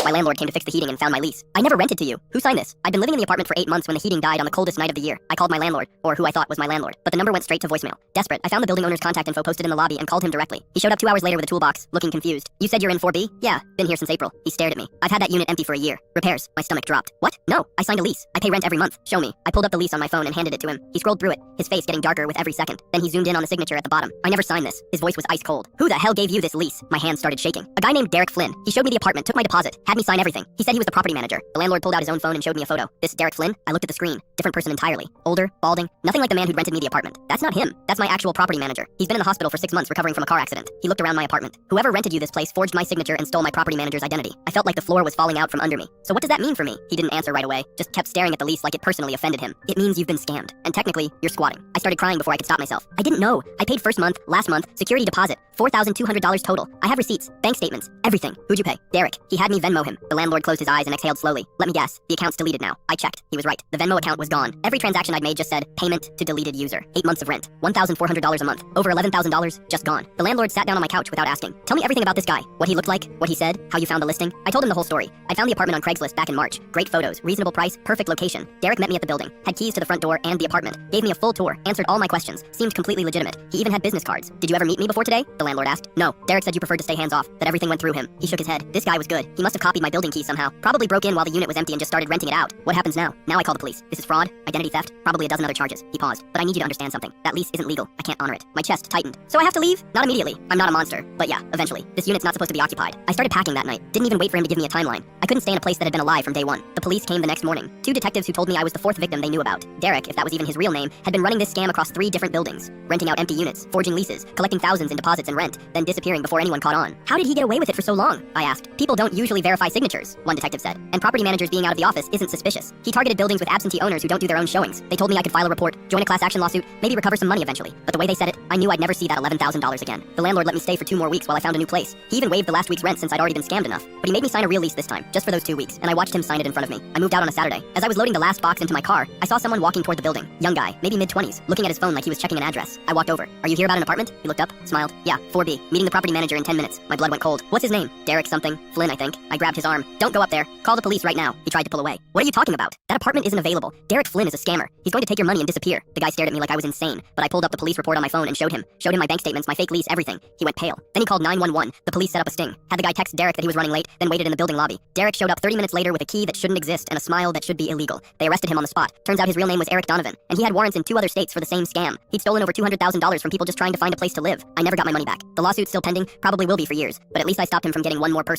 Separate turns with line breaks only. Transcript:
My landlord came to fix the heating and found my lease. I never rented to you. Who signed this? I'd been living in the apartment for 8 months when the heating died on the coldest night of the year. I called my landlord, or who I thought was my landlord, but the number went straight to voicemail. Desperate, I found the building owner's contact info posted in the lobby and called him directly. He showed up 2 hours later with a toolbox, looking confused. You said you're in 4B? Yeah, been here since April. He stared at me. I've had that unit empty for a year. Repairs. My stomach dropped. What? No, I signed a lease. I pay rent every month. Show me. I pulled up the lease on my phone and handed it to him. He scrolled through it, his face getting darker with every second. Then he zoomed in on the signature at the bottom. I never signed this. His voice was ice cold. Who the hell gave you this lease? My hands started shaking. A guy named Derek Flynn. He showed me the apartment, took my deposit, had me sign everything. He said he was the property manager. The landlord pulled out his own phone and showed me a photo. This Derek Flynn? I looked at the screen. Different person entirely. Older, balding, nothing like the man who'd rented me the apartment. That's not him. That's my actual property manager. He's been in the hospital for 6 months recovering from a car accident. He looked around my apartment. Whoever rented you this place forged my signature and stole my property manager's identity. I felt like the floor was falling out from under me. So what does that mean for me? He didn't answer right away, just kept staring at the lease like it personally offended him. It means you've been scammed. And technically, you're squatting. I started crying before I could stop myself. I didn't know. I paid first month, last month, security deposit, $4,200 total. I have receipts, bank statements, everything. Who'd you pay? Derek. He had me Venmo him. The landlord closed his eyes and exhaled slowly. Let me guess. The account's deleted now. I checked. He was right. The Venmo account was gone. Every transaction I'd made just said, payment to deleted user. 8 months of rent. $1,400 a month. Over $11,000, just gone. The landlord sat down on my couch without asking. Tell me everything about this guy. What he looked like, what he said, how you found the listing. I told him the whole story. I found the apartment on Craigslist back in March. Great photos, reasonable price, perfect location. Derek met me at the building, had keys to the front door and the apartment, gave me a full tour, answered all my questions, seemed completely legitimate. He even had business cards. Did you ever meet me before today? The landlord asked. No. Derek said you preferred to stay hands off, that everything went through him. He shook his head. This guy was good. He must have copied my building key somehow. Probably broke in while the unit was empty and just started renting it out. What happens now? Now I call the police. This is fraud, identity theft, probably a dozen other charges. He paused. But I need you to understand something. That lease isn't legal. I can't honor it. My chest tightened. So I have to leave? Not immediately. I'm not a monster. But yeah, eventually. This unit's not supposed to be occupied. I started packing that night. Didn't even wait for him to give me a timeline. I couldn't stay in a place that had been alive from day one. The police came the next morning. 2 detectives who told me I was the 4th victim they knew about. Derek, if that was even his real name, had been running this scam across 3 different buildings, renting out empty units, forging leases, collecting thousands in deposits and rent, then disappearing before anyone caught on. How did he get away with it for so long? I asked. People don't usually verify signatures, one detective said, and property managers being out of the office isn't suspicious. He targeted buildings with absentee owners who don't do their own showings. They told me I could file a report, join a class action lawsuit, maybe recover some money eventually. But the way they said it, I knew I'd never see that $11,000 again. The landlord let me stay for 2 more weeks while I found a new place. He even waived the last week's rent since I'd already been scammed enough. But he made me sign a real lease this time, just for those 2 weeks, and I watched him sign it in front of me. I moved out on a Saturday. As I was loading the last box into my car, I saw someone walking toward the building. Young guy, maybe mid-20s, looking at his phone like he was checking an address. I walked over. Are you here about an apartment? He looked up, smiled. Yeah, 4B. Meeting the property manager in 10 minutes. My blood went cold. What's his name? Derek something. Flynn, I think. I grabbed his arm. Don't go up there. Call the police right now. He tried to pull away. What are you talking about? That apartment isn't available. Derek Flynn is a scammer. He's going to take your money and disappear. The guy stared at me like I was insane, but I pulled up the police report on my phone and showed him my bank statements, my fake lease, everything. He went pale. Then he called 911. The police set up a sting. Had the guy text Derek that he was running late, then waited in the building lobby. Derek showed up 30 minutes later with a key that shouldn't exist and a smile that should be illegal. They arrested him on the spot. Turns out his real name was Eric Donovan, and he had warrants in 2 other states for the same scam. He'd stolen over $200,000 from people just trying to find a place to live. I never got my money back. The lawsuit's still pending, probably will be for years, but at least I stopped him from getting one more person.